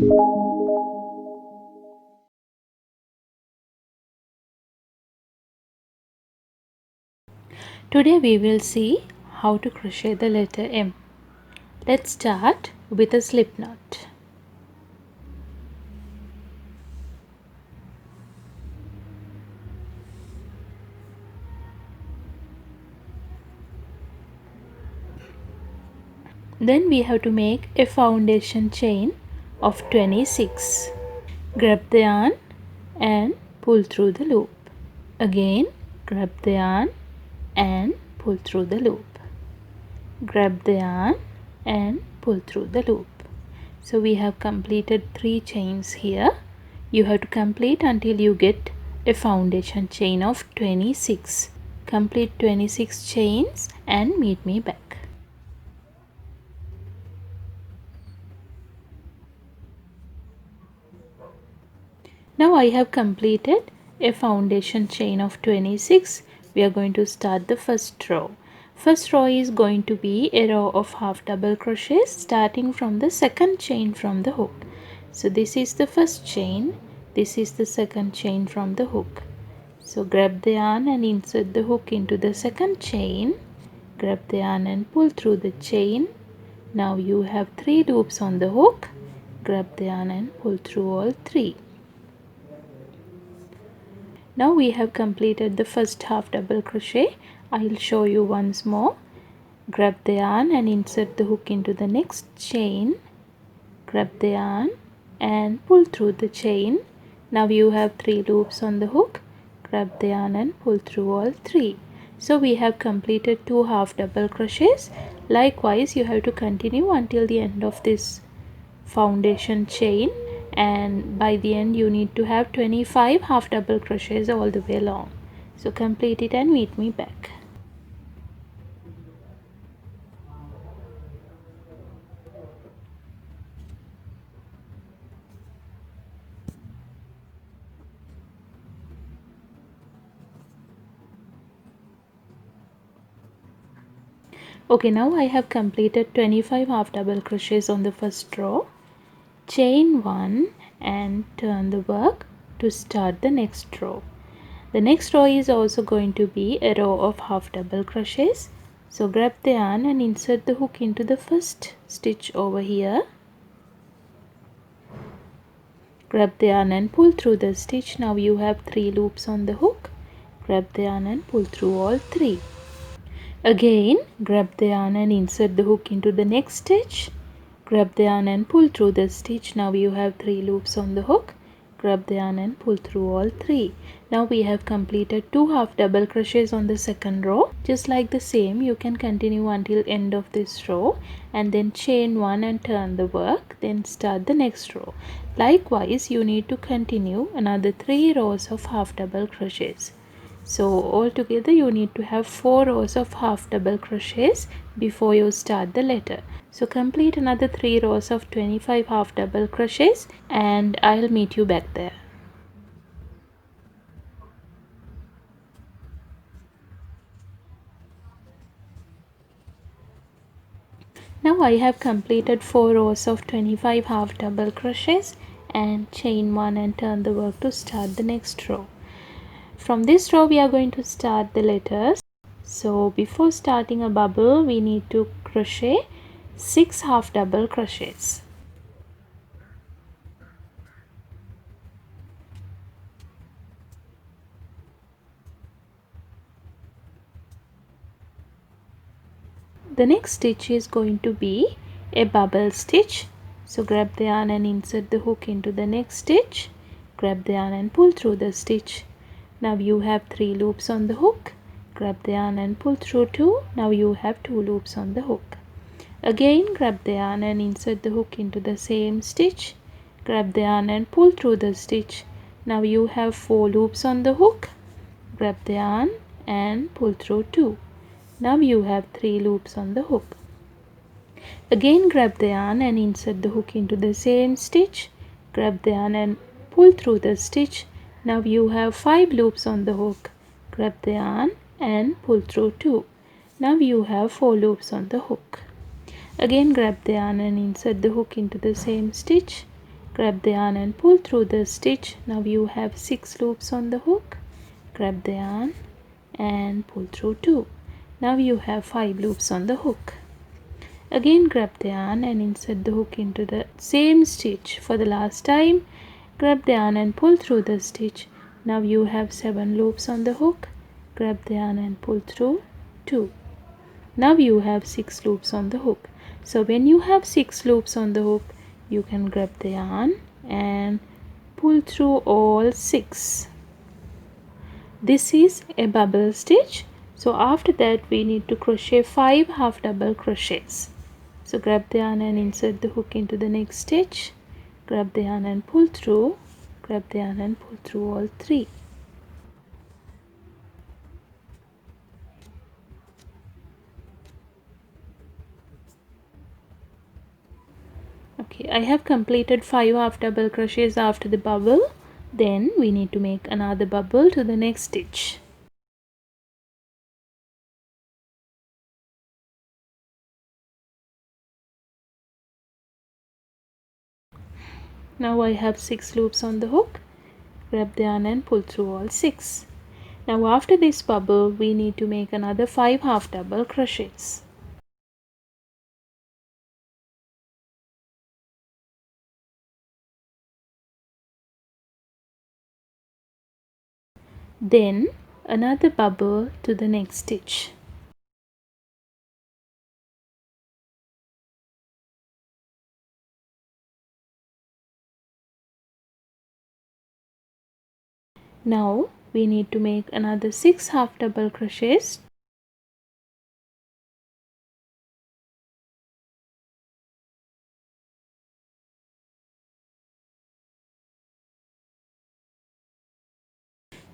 Today we will see how to crochet the letter M. Let's start with a slip knot. Then we have to make a foundation chain of 26. Grab the yarn and pull through the loop. Again, grab the yarn and pull through the loop. Grab the yarn and pull through the loop. So we have completed 3 chains here. You have to complete until you get a foundation chain of 26. Complete 26 chains and meet me back. Now I have completed a foundation chain of 26. We are going to start the first row. First row is going to be a row of half double crochets starting from the second chain from the hook. So this is the first chain, this is the second chain from the hook. So grab the yarn and insert the hook into the second chain. Grab the yarn and pull through the chain. Now you have 3 loops on the hook. Grab the yarn and pull through all 3. Now we have completed the first half double crochet. I will show you once more. Grab the yarn and insert the hook into the next chain. Grab the yarn and pull through the chain. Now you have 3 loops on the hook. Grab the yarn and pull through all 3. So we have completed 2 half double crochets. Likewise, you have to continue until the end of this foundation chain, and by the end you need to have 25 half double crochets all the way along. So complete it and meet me back. Okay, now I have completed 25 half double crochets on the first row. Chain 1 and turn the work to start the next row. The next row is also going to be a row of half double crochets. So grab the yarn and insert the hook into the first stitch over here. Grab the yarn and pull through the stitch. Now you have 3 loops on the hook. Grab the yarn and pull through all 3. Again, grab the yarn and insert the hook into the next stitch. Grab the yarn and pull through the stitch. Now you have 3 loops on the hook. Grab the yarn and pull through all 3. Now we have completed 2 half double crochets on the second row. Just like the same, you can continue until end of this row and then chain 1 and turn the work, then start the next row. Likewise, you need to continue another 3 rows of half double crochets. So altogether you need to have 4 rows of half double crochets before you start the letter. So complete another 3 rows of 25 half double crochets and I'll meet you back there. Now I have completed 4 rows of 25 half double crochets and chain 1 and turn the work to start the next row. From this row we are going to start the letters. So before starting a bubble we need to crochet 6 half double crochets. The next stitch is going to be a bubble stitch. So grab the yarn and insert the hook into the next stitch. Grab the yarn and pull through the stitch. Now you have 3 loops on the hook. Grab the yarn and pull through 2. Now you have 2 loops on the hook. Again, grab the yarn and insert the hook into the same stitch. Grab the yarn and pull through the stitch. Now you have 4 loops on the hook. Grab the yarn and pull through 2. Now you have 3 loops on the hook. Again, grab the yarn and insert the hook into the same stitch. Grab the yarn and pull through the stitch. Now you have 5 loops on the hook. Grab the yarn and pull through 2. Now you have 4 loops on the hook. Again, grab the yarn and insert the hook into the same stitch. grab the yarn and pull through the stitch. Now you have 6 loops on the hook. Grab the yarn and pull through 2. Now you have 5 loops on the hook. Again grab the yarn and insert the hook into the same stitch for the last time. Grab the yarn and pull through the stitch. Now you have 7 loops on the hook. Grab the yarn and pull through 2. Now you have 6 loops on the hook. So when you have 6 loops on the hook, you can grab the yarn and pull through all 6. This is a bubble stitch. So after that we need to crochet 5 half double crochets. So grab the yarn and insert the hook into the next stitch. Grab the yarn and pull through. Grab the yarn and pull through all 3. Okay, I have completed 5 half double crochets after the bubble. Then we need to make another bubble to the next stitch. Now I have 6 loops on the hook. Grab the yarn and pull through all 6. Now after this bubble we need to make another 5 half double crochets. Then another bubble to the next stitch. Now we need to make another 6 half double crochets.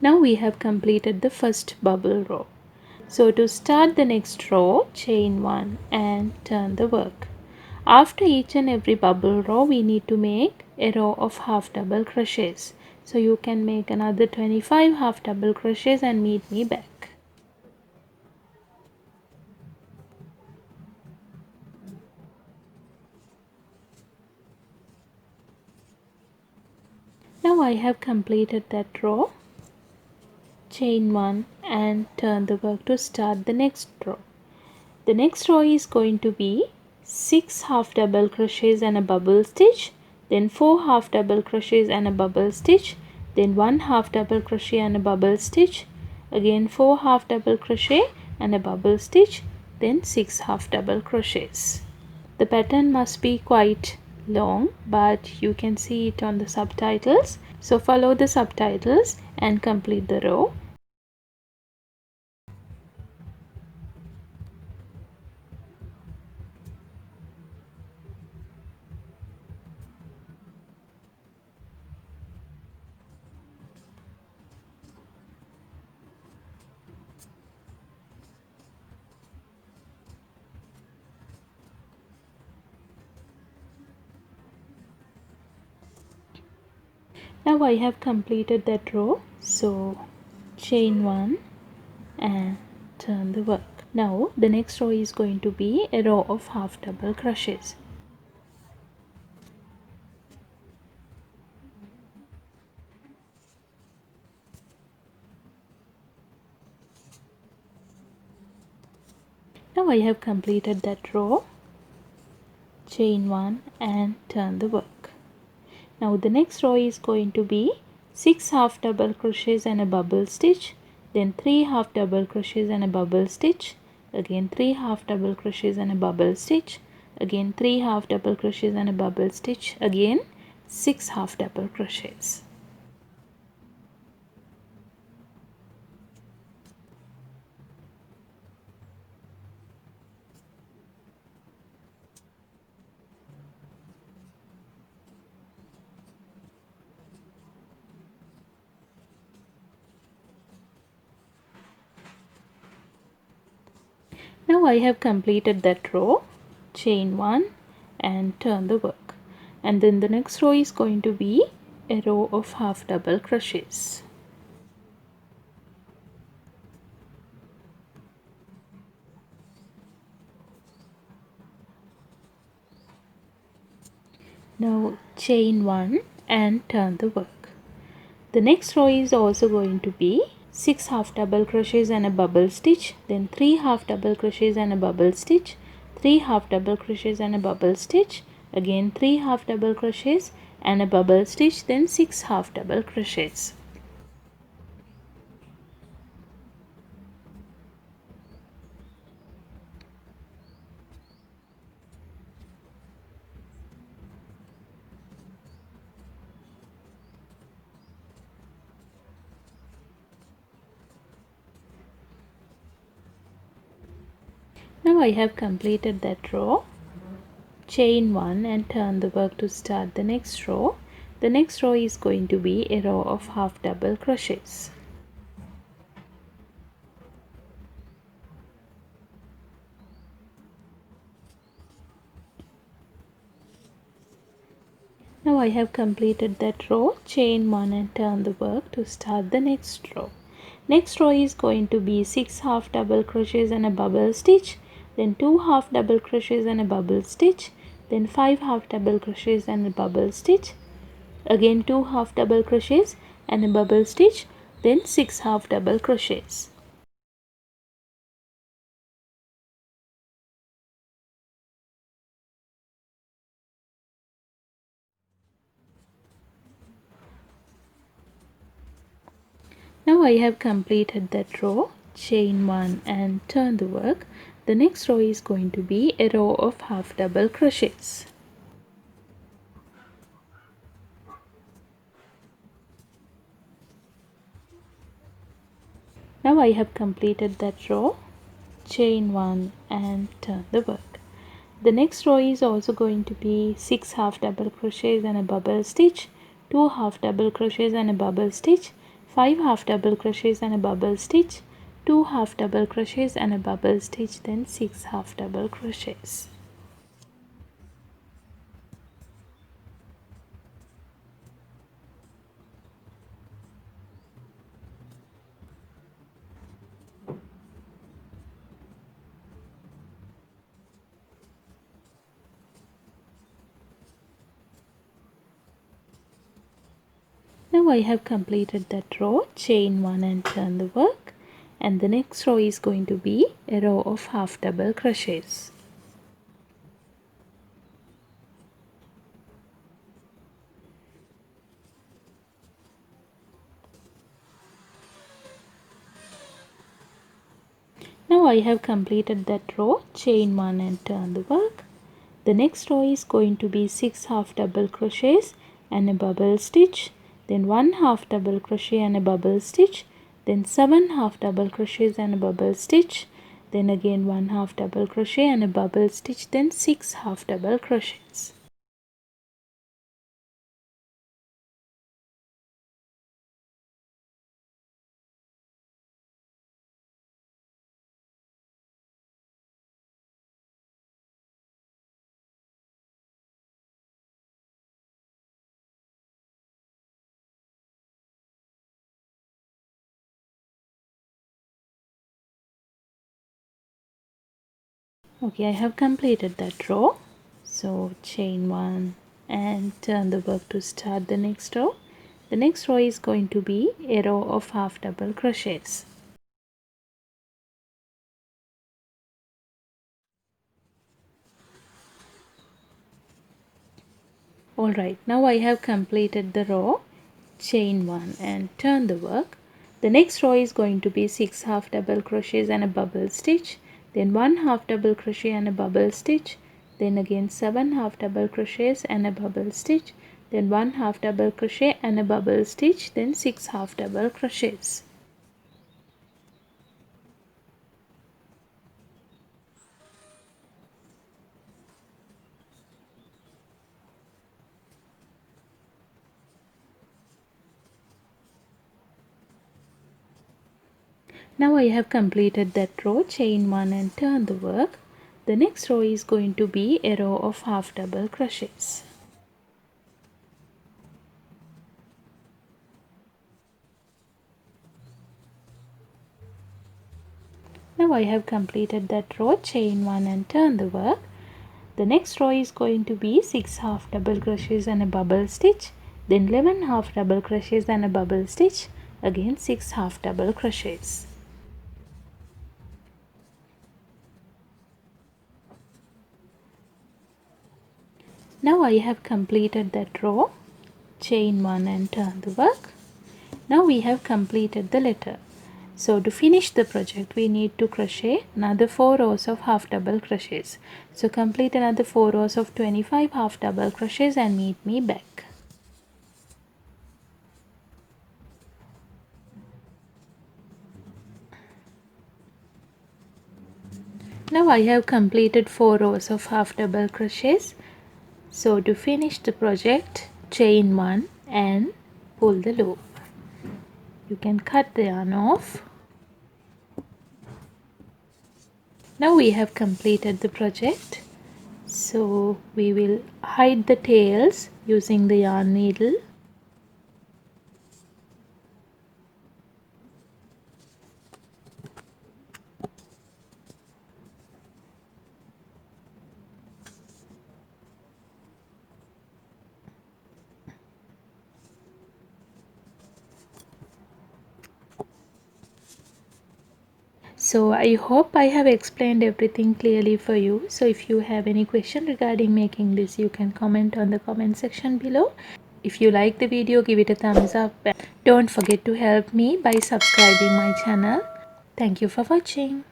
Now we have completed the first bubble row. So to start the next row, chain 1 and turn the work. After each and every bubble row, we need to make a row of half double crochets. So you can make another 25 half double crochets and meet me back. Now I have completed that row. Chain 1 and turn the work to start the next row. The next row is going to be 6 half double crochets and a bubble stitch, then 4 half double crochets and a bubble stitch, then 1 half double crochet and a bubble stitch, again 4 half double crochet and a bubble stitch, then 6 half double crochets. The pattern must be quite long, but you can see it on the subtitles. So follow the subtitles and complete the row. Now I have completed that row. So chain 1 and turn the work. Now the next row is going to be a row of half double crochets. Now I have completed that row. Chain 1 and turn the work. Now the next row is going to be 6 half double crochets and a bubble stitch, then 3 half double crochets and a bubble stitch, again 3 half double crochets and a bubble stitch, again 3 half double crochets and a bubble stitch, again 6 half double crochets. Now I have completed that row. Chain 1 and turn the work, and then the next row is going to be a row of half double crochets. Now chain 1 and turn the work. The next row is also going to be 6 half double crochets and a bubble stitch, then 3 half double crochets and a bubble stitch, 3 half double crochets and a bubble stitch, again 3 half double crochets and a bubble stitch, then 6 half double crochets. Now I have completed that row. Chain 1 and turn the work to start the next row. The next row is going to be a row of half double crochets. Now I have completed that row. Chain 1 and turn the work to start the next row. Next row is going to be 6 half double crochets and a bubble stitch, then 2 half double crochets and a bubble stitch, then 5 half double crochets and a bubble stitch, again 2 half double crochets and a bubble stitch, then 6 half double crochets. Now I have completed that row. Chain 1 and turn the work. The next row is going to be a row of half double crochets. Now I have completed that row. Chain 1 and turn the work. The next row is also going to be 6 half double crochets and a bubble stitch, 2 half double crochets and a bubble stitch, 5 half double crochets and a bubble stitch, 2 half double crochets and a bubble stitch, then 6 half double crochets. Now I have completed that row. Chain 1 and turn the work, and the next row is going to be a row of half double crochets. Now I have completed that row. Chain 1 and turn the work. The next row is going to be 6 half double crochets and a bubble stitch, then 1 half double crochet and a bubble stitch, then 7 half double crochets and a bubble stitch, then again 1 half double crochet and a bubble stitch, then 6 half double crochets. Okay, I have completed that row. So chain 1 and turn the work to start the next row. The next row is going to be a row of half double crochets. Alright, now I have completed the row. Chain 1 and turn the work. The next row is going to be 6 half double crochets and a bubble stitch, then 1 half double crochet and a bubble stitch, then again 7 half double crochets and a bubble stitch, then 1 half double crochet and a bubble stitch, then 6 half double crochets. Now I have completed that row. Chain 1 and turn the work. The next row is going to be a row of half double crochets. Now I have completed that row. Chain 1 and turn the work. The next row is going to be 6 half double crochets and a bubble stitch, then 11 half double crochets and a bubble stitch, again 6 half double crochets. Now I have completed that row. Chain 1 and turn the work. Now we have completed the letter. So to finish the project we need to crochet another 4 rows of half double crochets. So complete another 4 rows of 25 half double crochets and meet me back. Now I have completed 4 rows of half double crochets. So to finish the project, chain 1 and pull the loop. You can cut the yarn off. Now we have completed the project. So we will hide the tails using the yarn needle. So I hope I have explained everything clearly for you. So if you have any question regarding making this, you can comment on the comment section below. If you like the video, give it a thumbs up. Don't forget to help me by subscribing my channel. Thank you for watching.